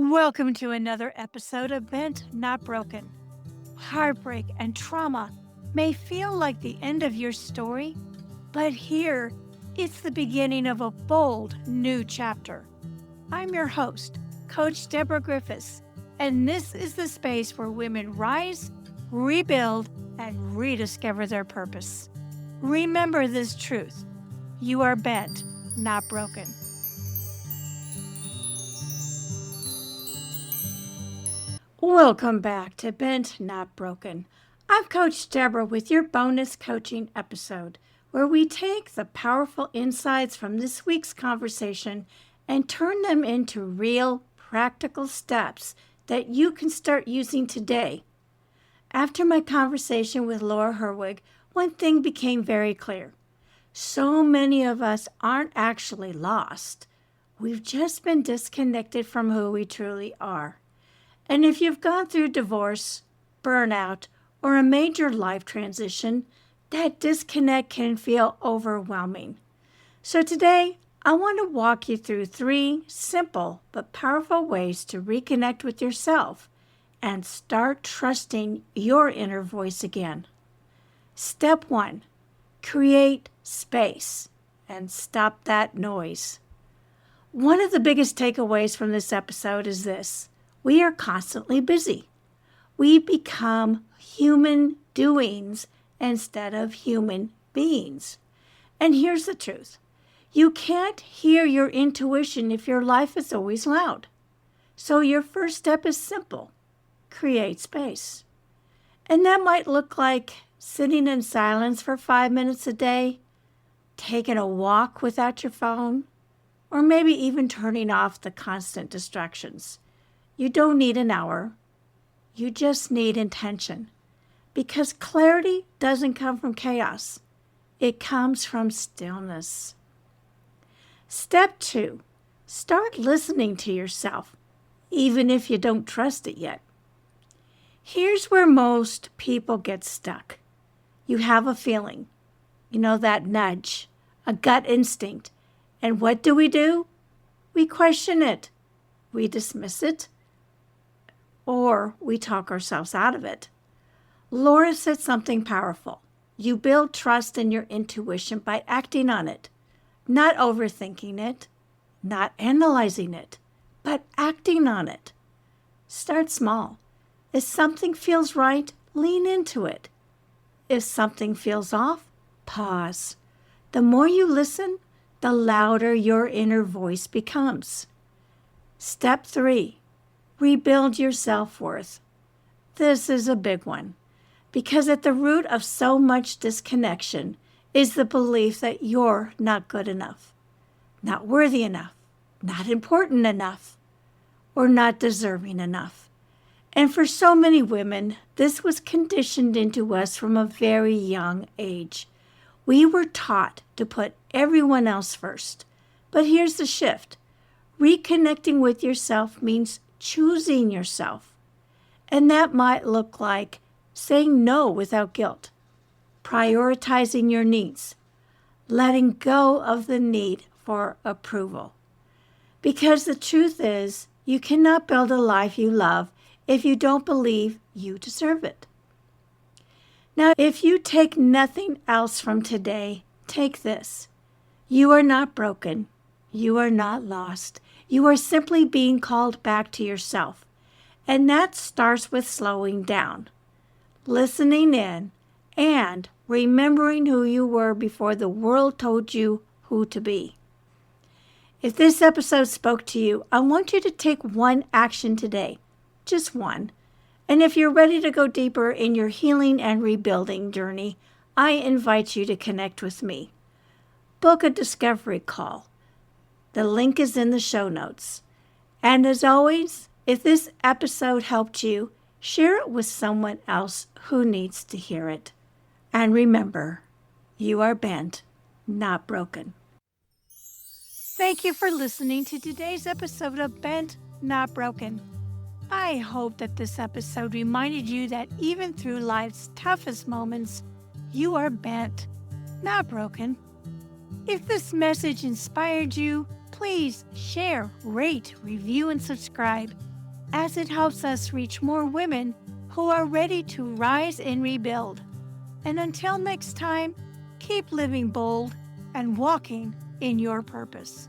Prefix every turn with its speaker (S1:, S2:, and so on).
S1: Welcome to another episode of Bent Not Broken. Heartbreak and trauma may feel like the end of your story, but here it's the beginning of a bold new chapter. I'm your host, Coach Deborah Griffiths, and this is the space where women rise, rebuild, and rediscover their purpose. Remember this truth: you are bent, not broken. Welcome back to Bent Not Broken. I'm Coach Deborah with your bonus coaching episode, where we take the powerful insights from this week's conversation and turn them into real, practical steps that you can start using today. After my conversation with Laura Hoorweg, one thing became very clear. So many of us aren't actually lost. We've just been disconnected from who we truly are. And if you've gone through divorce, burnout, or a major life transition, that disconnect can feel overwhelming. So today, I want to walk you through 3 simple but powerful ways to reconnect with yourself and start trusting your inner voice again. Step 1, create space and stop that noise. One of the biggest takeaways from this episode is this: we are constantly busy. We become human doings instead of human beings. And here's the truth: you can't hear your intuition if your life is always loud. So your first step is simple: create space. And that might look like sitting in silence for 5 minutes a day, taking a walk without your phone, or maybe even turning off the constant distractions. You don't need an hour. You just need intention. Because clarity doesn't come from chaos. It comes from stillness. Step 2, start listening to yourself, even if you don't trust it yet. Here's where most people get stuck. You have a feeling, that nudge, a gut instinct. And what do? We question it. We dismiss it. Or we talk ourselves out of it. Laura said something powerful. You build trust in your intuition by acting on it, not overthinking it, not analyzing it, but acting on it. Start small. If something feels right, lean into it. If something feels off, pause. The more you listen, the louder your inner voice becomes. Step 3. Rebuild your self-worth. This is a big one, because at the root of so much disconnection is the belief that you're not good enough, not worthy enough, not important enough, or not deserving enough. And for so many women, this was conditioned into us from a very young age. We were taught to put everyone else first. But here's the shift. Reconnecting with yourself means choosing yourself. And that might look like saying no without guilt, prioritizing your needs, letting go of the need for approval. Because the truth is, you cannot build a life you love if you don't believe you deserve it. Now, if you take nothing else from today, take this. You are not broken. You are not lost. You are simply being called back to yourself. And that starts with slowing down, listening in, and remembering who you were before the world told you who to be. If this episode spoke to you, I want you to take one action today, just one. And if you're ready to go deeper in your healing and rebuilding journey, I invite you to connect with me. Book a discovery call. The link is in the show notes. And as always, if this episode helped you, share it with someone else who needs to hear it. And remember, you are bent, not broken. Thank you for listening to today's episode of Bent, Not Broken. I hope that this episode reminded you that even through life's toughest moments, you are bent, not broken. If this message inspired you, Please share, rate, review, and subscribe, as it helps us reach more women who are ready to rise and rebuild. And until next time, keep living bold and walking in your purpose.